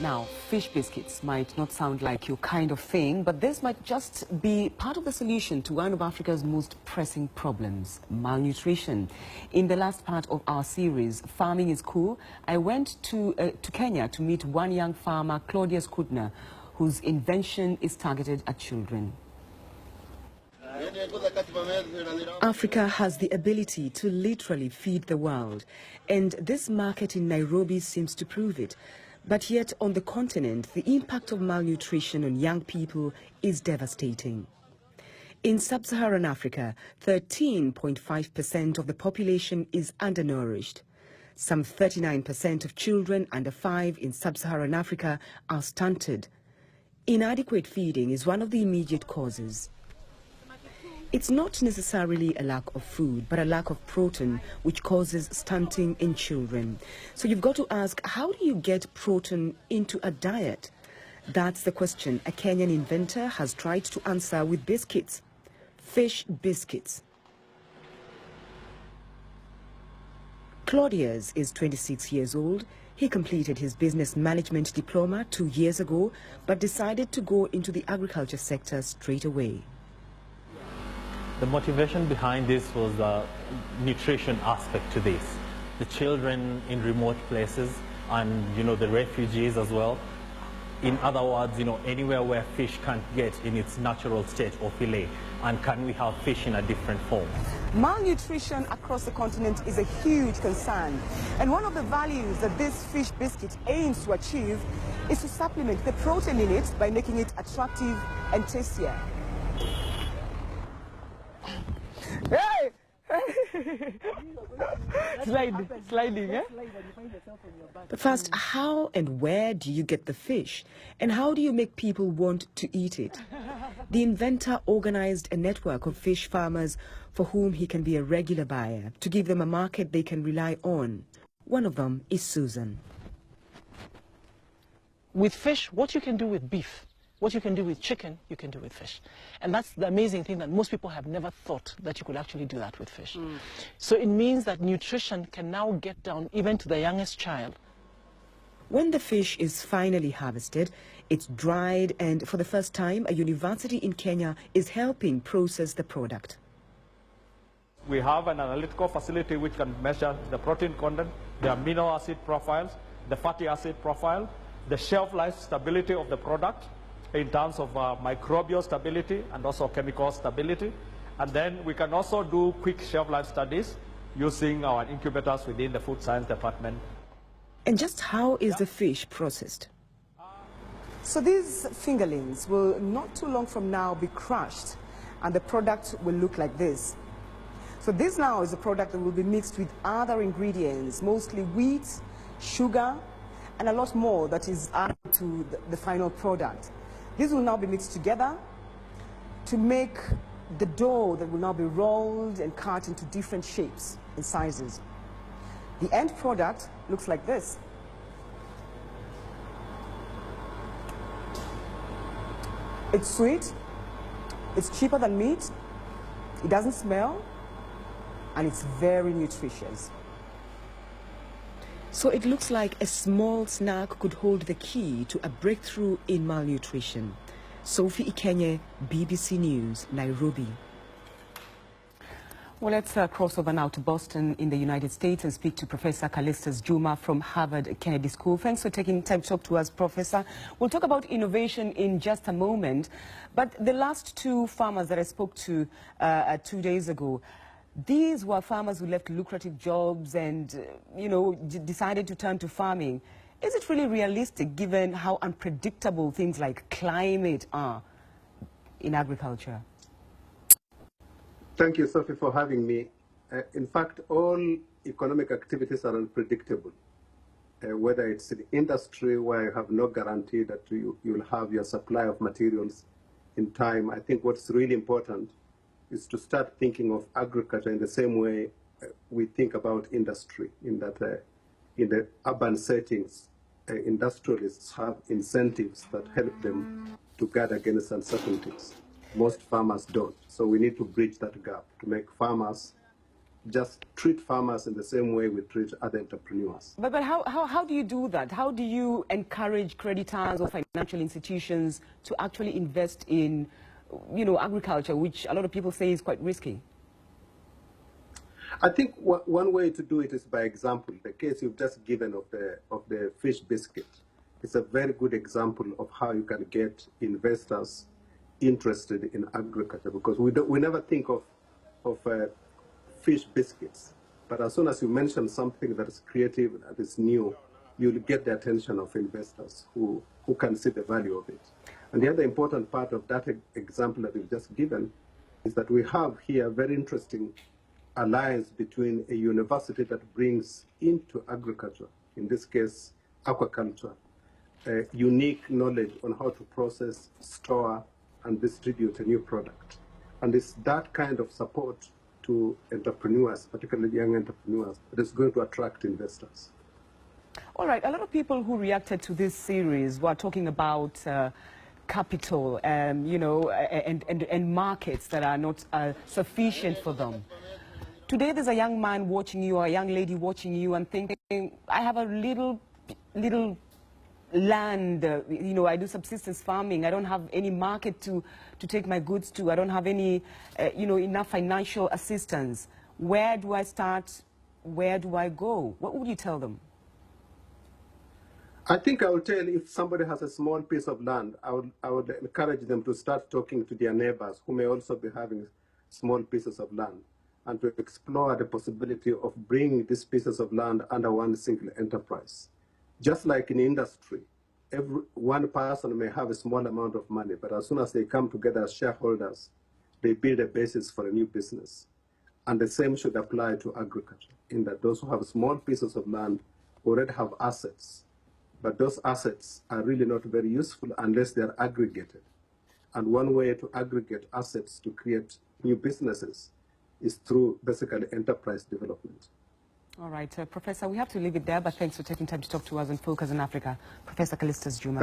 Now, fish biscuits might not sound like your kind of thing, but this might just be part of the solution to one of Africa's most pressing problems, malnutrition. In the last part of our series, Farming is Cool, I went to Kenya to meet one young farmer, Claudius Kudner, whose invention is targeted at children. Africa has the ability to literally feed the world, and this market in Nairobi seems to prove it. But yet, on the continent, the impact of malnutrition on young people is devastating. In sub-Saharan Africa, 13.5% of the population is undernourished. Some 39% of children under 5 in sub-Saharan Africa are stunted. Inadequate feeding is one of the immediate causes. It's not necessarily a lack of food, but a lack of protein, which causes stunting in children. So you've got to ask, how do you get protein into a diet? That's the question a Kenyan inventor has tried to answer with biscuits, fish biscuits. Claudius is 26 years old. He completed his business management diploma 2 years ago, but decided to go into the agriculture sector straight away. The motivation behind this was the nutrition aspect to this. The children in remote places and, the refugees as well. In other words, anywhere where fish can't get in its natural state or fillet. And can we have fish in a different form? Malnutrition across the continent is a huge concern. And one of the values that this fish biscuit aims to achieve is to supplement the protein in it by making it attractive and tastier. Hey! Sliding, eh? But first, how and where do you get the fish? And how do you make people want to eat it? The inventor organized a network of fish farmers for whom he can be a regular buyer, to give them a market they can rely on. One of them is Susan. With fish, what you can do with beef, what you can do with chicken, you can do with fish. And that's the amazing thing, that most people have never thought that you could actually do that with fish. So it means that nutrition can now get down even to the youngest child. When the fish is finally harvested, it's dried, and for the first time, a university in Kenya is helping process the product. We have an analytical facility which can measure the protein content, the amino acid profiles, the fatty acid profile, the shelf life stability of the product, in terms of microbial stability and also chemical stability. And then we can also do quick shelf life studies using our incubators within the food science department. And just how is the fish processed? So these fingerlings will not too long from now be crushed, and the product will look like this. So this now is a product that will be mixed with other ingredients, mostly wheat, sugar, and a lot more that is added to the final product. These will now be mixed together to make the dough that will now be rolled and cut into different shapes and sizes. The end product looks like this. It's sweet, it's cheaper than meat, it doesn't smell, and it's very nutritious. So it looks like a small snack could hold the key to a breakthrough in malnutrition. Sophie Ikenye, BBC News, Nairobi. Well, let's cross over now to Boston in the United States and speak to Professor Callistus Juma from Harvard Kennedy School. Thanks for taking time to talk to us, Professor. We'll talk about innovation in just a moment. But the last two farmers that I spoke to 2 days ago, these were farmers who left lucrative jobs and, decided to turn to farming. Is it really realistic given how unpredictable things like climate are in agriculture? Thank you, Sophie, for having me. In fact, all economic activities are unpredictable. Whether it's in industry where you have no guarantee that you'll have your supply of materials in time, I think what's really important is to start thinking of agriculture in the same way we think about industry, in that in the urban settings, industrialists have incentives that help them to guard against uncertainties. Most farmers don't. So we need to bridge that gap to make farmers just treat farmers in the same way we treat other entrepreneurs. But how do you do that? How do you encourage creditors or financial institutions to actually invest in, agriculture, which a lot of people say is quite risky? I think one way to do it is by example. The case you've just given of the fish biscuit is a very good example of how you can get investors interested in agriculture, because we never think of fish biscuits, but as soon as you mention something that is creative, that is new, you'll get the attention of investors who can see the value of it. And the other important part of that example that you've just given is that we have here a very interesting alliance between a university that brings into agriculture, in this case aquaculture, unique knowledge on how to process, store, and distribute a new product. And it's that kind of support to entrepreneurs, particularly young entrepreneurs, that is going to attract investors. All right, a lot of people who reacted to this series were talking about capital, and markets that are not sufficient for them. Today there's a young man watching you or a young lady watching you and thinking, I have a little land, I do subsistence farming, I don't have any market to take my goods to, I don't have any, enough financial assistance. Where do I start? Where do I go? What would you tell them? I think I would tell, if somebody has a small piece of land, I would encourage them to start talking to their neighbors who may also be having small pieces of land, and to explore the possibility of bringing these pieces of land under one single enterprise. Just like in industry, one person may have a small amount of money, but as soon as they come together as shareholders, they build a basis for a new business. And the same should apply to agriculture, in that those who have small pieces of land already have assets, but those assets are really not very useful unless they are aggregated. And one way to aggregate assets to create new businesses is through basically enterprise development. All right, Professor, we have to leave it there, but thanks for taking time to talk to us on Focus on Africa. Professor Callistus Juma.